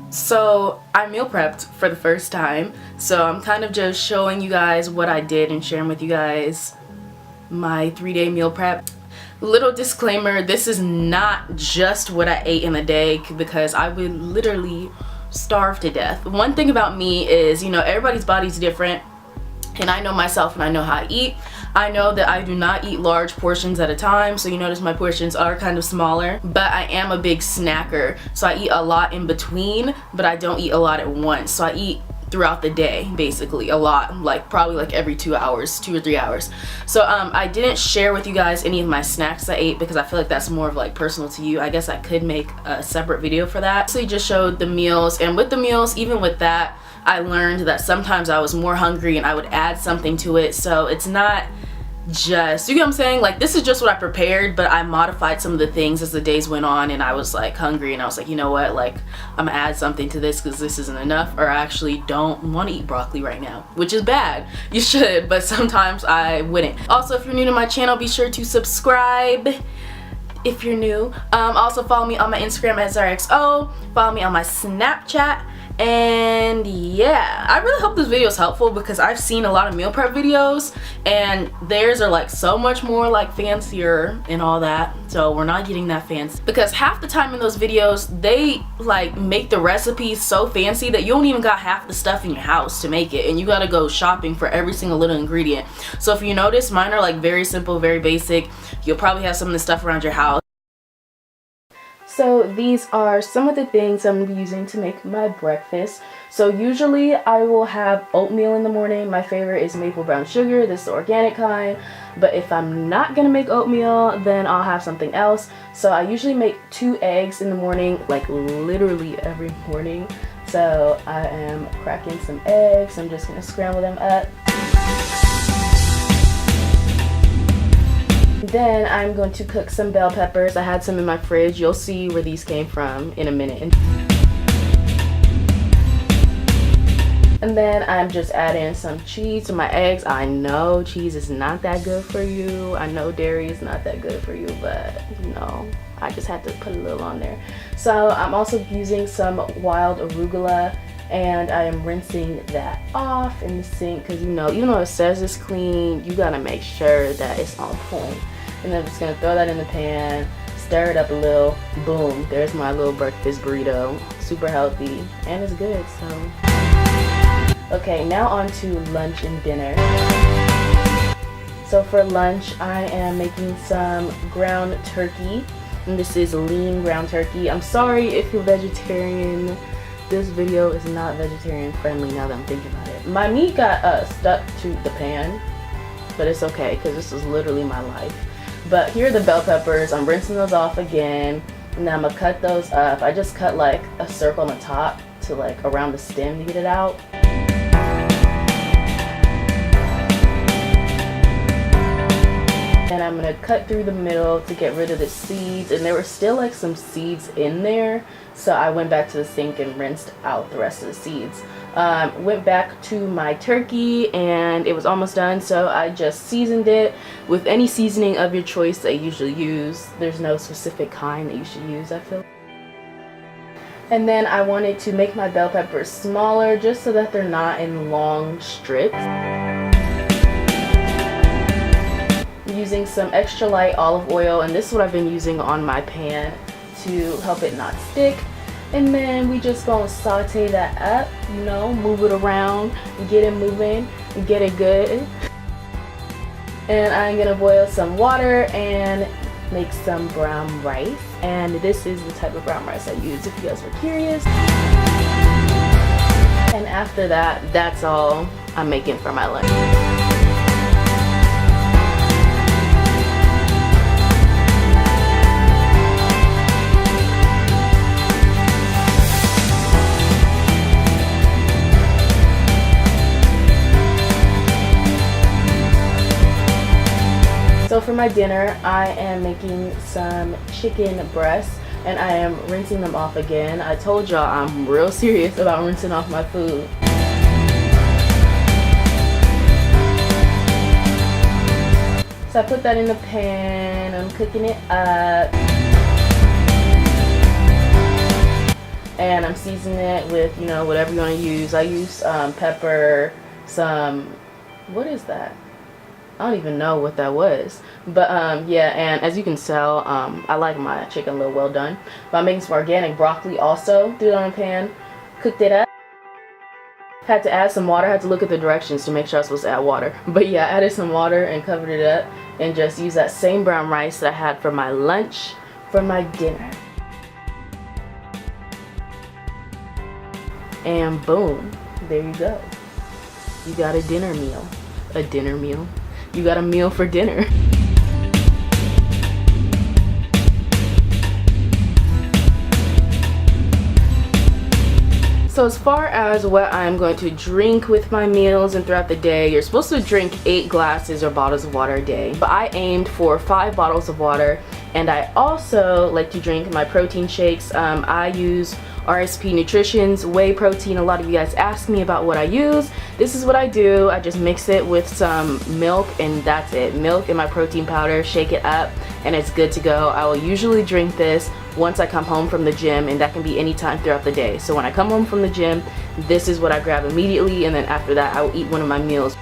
So I meal prepped for the first time, so I'm kind of just showing you guys what I did and sharing with you guys my 3-day meal prep. Little disclaimer, this is not just what I ate in a day because I would literally starve to death. One thing about me is, you know, everybody's body's different, and I know myself and I know how I eat. I know that I do not eat large portions at a time, so you notice my portions are kind of smaller, but I am a big snacker, so I eat a lot in between, but I don't eat a lot at once. So I eat throughout the day, basically a lot, like probably like every 2 hours, 2 or 3 hours. So I didn't share with you guys any of my snacks I ate because I feel like that's more of like personal to you. I guess I could make a separate video for that. So I just showed the meals, and with the meals, even with that, I learned that sometimes I was more hungry and I would add something to it. So it's not just, you get what I'm saying? Like, this is just what I prepared, but I modified some of the things as the days went on, and I was like hungry and I was like, you know what, like I'm gonna add something to this because this isn't enough, or I actually don't want to eat broccoli right now, which is bad. You should, but sometimes I wouldn't. Also, if you're new to my channel, be sure to subscribe if you're new. Also follow me on my Instagram at ZaraXO, follow me on my Snapchat. And yeah, I really hope this video is helpful because I've seen a lot of meal prep videos and theirs are like so much more like fancier and all that, so we're not getting that fancy because half the time in those videos they like make the recipes so fancy that you don't even got half the stuff in your house to make it, and you gotta go shopping for every single little ingredient. So if you notice, mine are like very simple, very basic. You'll probably have some of the stuff around your house. So these are some of the things I'm going to be using to make my breakfast. So usually I will have oatmeal in the morning. My favorite is maple brown sugar. This is the organic kind. But if I'm not going to make oatmeal, then I'll have something else. So I usually make 2 eggs in the morning, like literally every morning. So I am cracking some eggs. I'm just going to scramble them up. Then I'm going to cook some bell peppers. I had some in my fridge. You'll see where these came from in a minute. And then I'm just adding some cheese to my eggs. I know cheese is not that good for you. I know dairy is not that good for you, but you know, I just had to put a little on there. So I'm also using some wild arugula, and I am rinsing that off in the sink because, you know, even though it says it's clean, you gotta make sure that it's on point. And then I'm just gonna throw that in the pan, stir it up a little, boom, there's my little breakfast burrito. Super healthy and it's good. So okay, now on to lunch and dinner. So for lunch I am making some ground turkey, and this is lean ground turkey. I'm sorry if you're vegetarian, this video is not vegetarian friendly now that I'm thinking about it. My meat got stuck to the pan, but it's okay because this is literally my life. But here are the bell peppers. I'm rinsing those off again, and then I'm gonna cut those up. I just cut like a circle on the top to like around the stem to get it out. And I'm gonna cut through the middle to get rid of the seeds, and there were still like some seeds in there, so I went back to the sink and rinsed out the rest of the seeds. Went back to my turkey and it was almost done, so I just seasoned it with any seasoning of your choice that you usually use. There's no specific kind that you should use, I feel. And then I wanted to make my bell peppers smaller just so that they're not in long strips. Using some extra light olive oil, and this is what I've been using on my pan to help it not stick. And then we just gonna saute that up, you know, move it around, get it moving, and get it good. And I'm gonna boil some water and make some brown rice. And this is the type of brown rice I use if you guys were curious. And after that, that's all I'm making for my lunch. So for my dinner, I am making some chicken breasts, and I am rinsing them off again. I told y'all I'm real serious about rinsing off my food. So I put that in the pan, I'm cooking it up. and I'm seasoning it with, you know, whatever you want to use. I use pepper, some, what is that? I don't even know what that was, but yeah, and as you can tell, I like my chicken a little well done. But I'm making some organic broccoli also. Threw it on a pan, cooked it up. Had to add some water. Had to look at the directions to make sure I was supposed to add water. But yeah, I added some water and covered it up, and just used that same brown rice that I had for my lunch for my dinner. And boom, there you go. You got a dinner meal. A dinner meal. You got a meal for dinner. So as far as what I'm going to drink with my meals and throughout the day, you're supposed to drink 8 glasses or bottles of water a day. But I aimed for 5 bottles of water, and I also like to drink my protein shakes. I use RSP Nutrition's whey protein. A lot of you guys ask me about what I use. This is what I do. I just mix it with some milk, and that's it. Milk and my protein powder, shake it up, and it's good to go. I will usually drink this once I come home from the gym, and that can be any time throughout the day. So when I come home from the gym, this is what I grab immediately, and then after that I will eat one of my meals.